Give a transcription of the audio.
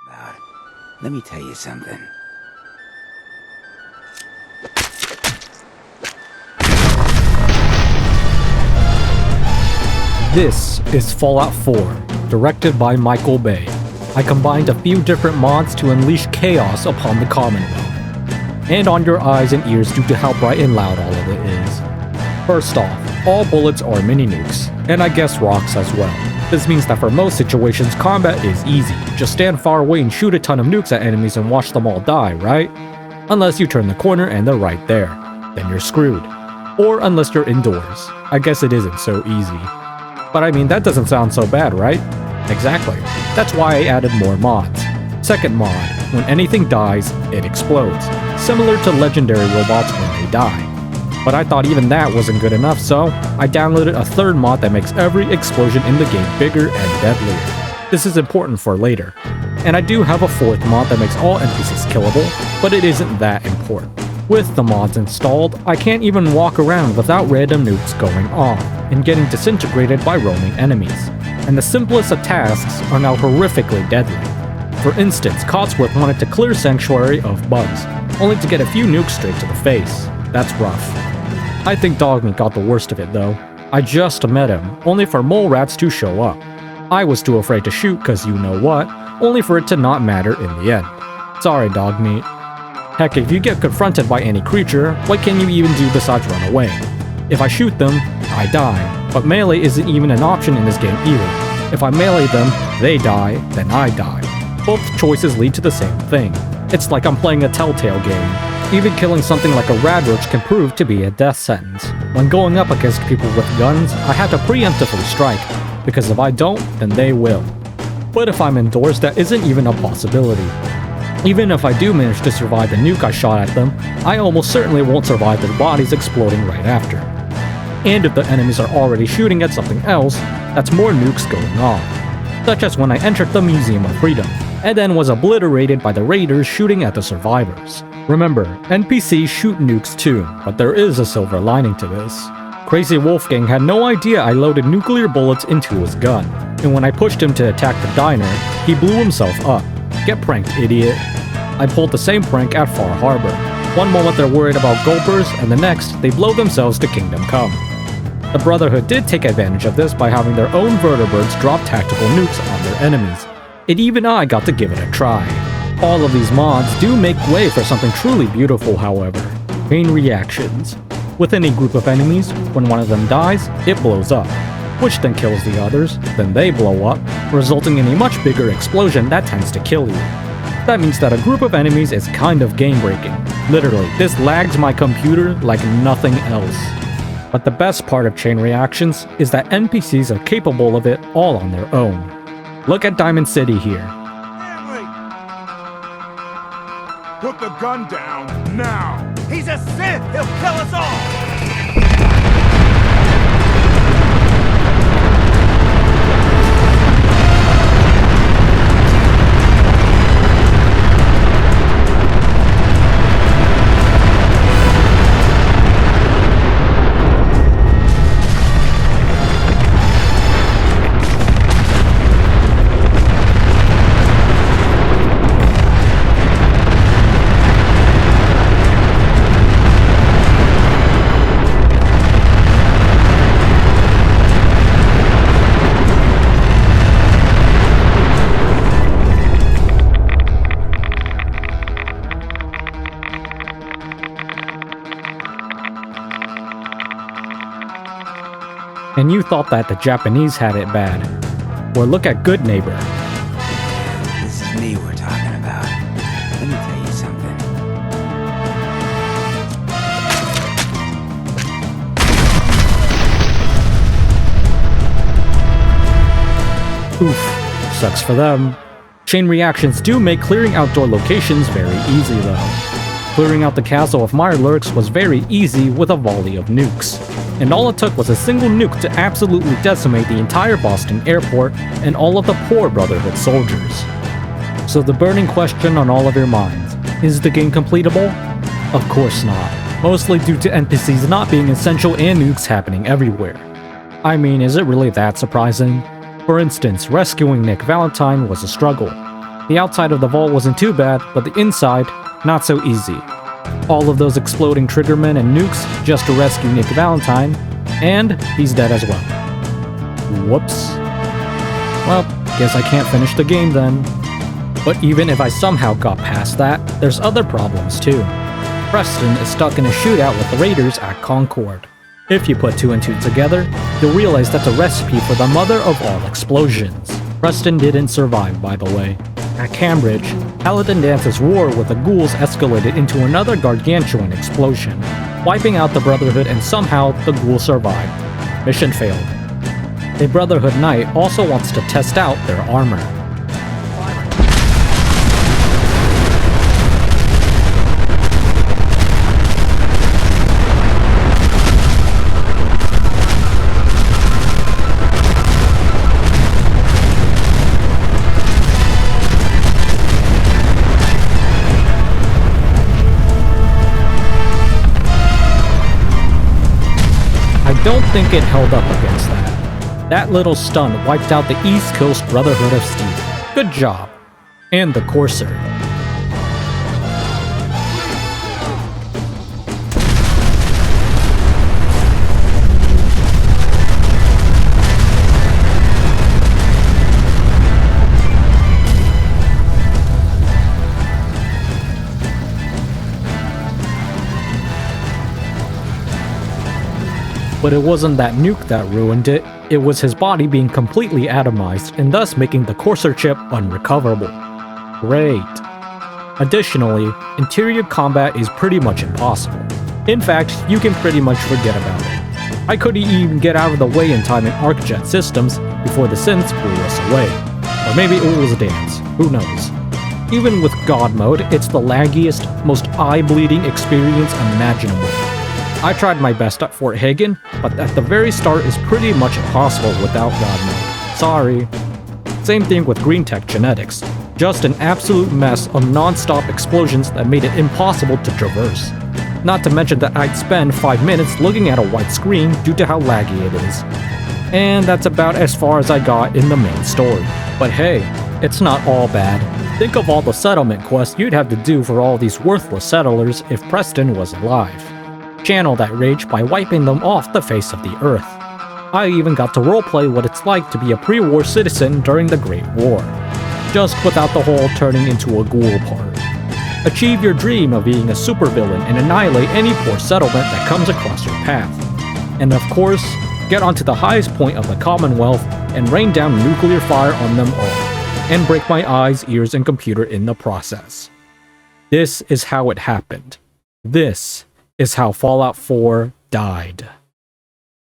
about. Let me tell you something. This is Fallout 4, directed by Michael Bay. I combined a few different mods to unleash chaos upon the Commonwealth. And on your eyes and ears due to how bright and loud all of it is. First off, all bullets are mini nukes, and I guess rocks as well. This means that for most situations, combat is easy. Just stand far away and shoot a ton of nukes at enemies and watch them all die, right? Unless you turn the corner and they're right there. Then you're screwed. Or unless you're indoors. I guess it isn't so easy. But I mean, that doesn't sound so bad, right? Exactly. That's why I added more mods. Second mod, when anything dies, it explodes. Similar to legendary robots when they die. But I thought even that wasn't good enough, so I downloaded a third mod that makes every explosion in the game bigger and deadlier. This is important for later. And I do have a fourth mod that makes all NPCs killable, but it isn't that important. With the mods installed, I can't even walk around without random nukes going off and getting disintegrated by roaming enemies. And the simplest of tasks are now horrifically deadly. For instance, Cotsworth wanted to clear Sanctuary of bugs, only to get a few nukes straight to the face. That's rough. I think Dogmeat got the worst of it though. I just met him, only for mole rats to show up. I was too afraid to shoot cause you know what, only for it to not matter in the end. Sorry, Dogmeat. Heck, if you get confronted by any creature, what can you even do besides run away? If I shoot them, I die, but melee isn't even an option in this game either. If I melee them, they die, then I die. Both choices lead to the same thing. It's like I'm playing a Telltale game. Even killing something like a radroach can prove to be a death sentence. When going up against people with guns, I have to preemptively strike, because if I don't, then they will. But if I'm indoors, that isn't even a possibility. Even if I do manage to survive the nuke I shot at them, I almost certainly won't survive their bodies exploding right after. And if the enemies are already shooting at something else, that's more nukes going off. Such as when I entered the Museum of Freedom, and then was obliterated by the raiders shooting at the survivors. Remember, NPCs shoot nukes too, but there is a silver lining to this. Crazy Wolfgang had no idea I loaded nuclear bullets into his gun, and when I pushed him to attack the diner, he blew himself up. Get pranked, idiot. I pulled the same prank at Far Harbor. One moment they're worried about gulpers, and the next, they blow themselves to Kingdom Come. The Brotherhood did take advantage of this by having their own vertebrates drop tactical nukes on their enemies. And even I got to give it a try. All of these mods do make way for something truly beautiful, however. Chain reactions. With any group of enemies, when one of them dies, it blows up, which then kills the others, then they blow up, resulting in a much bigger explosion that tends to kill you. That means that a group of enemies is kind of game-breaking. Literally, this lags my computer like nothing else. But the best part of chain reactions is that NPCs are capable of it all on their own. Look at Diamond City here. Stanley! Put the gun down, now! He's a Sith! He'll kill us all! And you thought that the Japanese had it bad. Well, look at Good Neighbor. This is me we're talking about. Let me tell you something. Oof, sucks for them. Chain reactions do make clearing outdoor locations very easy though. Clearing out the castle of Mirelurks was very easy with a volley of nukes. And all it took was a single nuke to absolutely decimate the entire Boston airport and all of the poor Brotherhood soldiers. So the burning question on all of your minds, is the game completable? Of course not, mostly due to NPCs not being essential and nukes happening everywhere. I mean, is it really that surprising? For instance, rescuing Nick Valentine was a struggle. The outside of the vault wasn't too bad, but the inside, not so easy. All of those exploding triggermen and nukes just to rescue Nick Valentine, and he's dead as well. Whoops. Well, guess I can't finish the game then. But even if I somehow got past that, there's other problems too. Preston is stuck in a shootout with the Raiders at Concord. If you put 2 and 2 together, you'll realize that's a recipe for the mother of all explosions. Preston didn't survive, by the way. At Cambridge, Paladin Dance's war with the ghouls escalated into another gargantuan explosion, wiping out the Brotherhood, and somehow the ghouls survived. Mission failed. A Brotherhood Knight also wants to test out their armor. I don't think it held up against that. That little stun wiped out the East Coast Brotherhood of Steel. Good job. And the Courser. But it wasn't that nuke that ruined it, it was his body being completely atomized and thus making the Courser chip unrecoverable. Great. Additionally, interior combat is pretty much impossible. In fact, you can pretty much forget about it. I couldn't even get out of the way in time in ArcJet systems before the synths blew us away. Or maybe it was dance, who knows. Even with God mode, it's the laggiest, most eye-bleeding experience imaginable. I tried my best at Fort Hagen, but at the very start is pretty much impossible without God mode. Sorry. Same thing with Green Tech Genetics. Just an absolute mess of non-stop explosions that made it impossible to traverse. Not to mention that I'd spend 5 minutes looking at a white screen due to how laggy it is. And that's about as far as I got in the main story. But hey, it's not all bad. Think of all the settlement quests you'd have to do for all these worthless settlers if Preston was alive. Channel that rage by wiping them off the face of the earth. I even got to roleplay what it's like to be a pre-war citizen during the Great War. Just without the whole turning into a ghoul part. Achieve your dream of being a supervillain and annihilate any poor settlement that comes across your path. And of course, get onto the highest point of the Commonwealth and rain down nuclear fire on them all. And break my eyes, ears, and computer in the process. This is how it happened. This is how Fallout 4 died.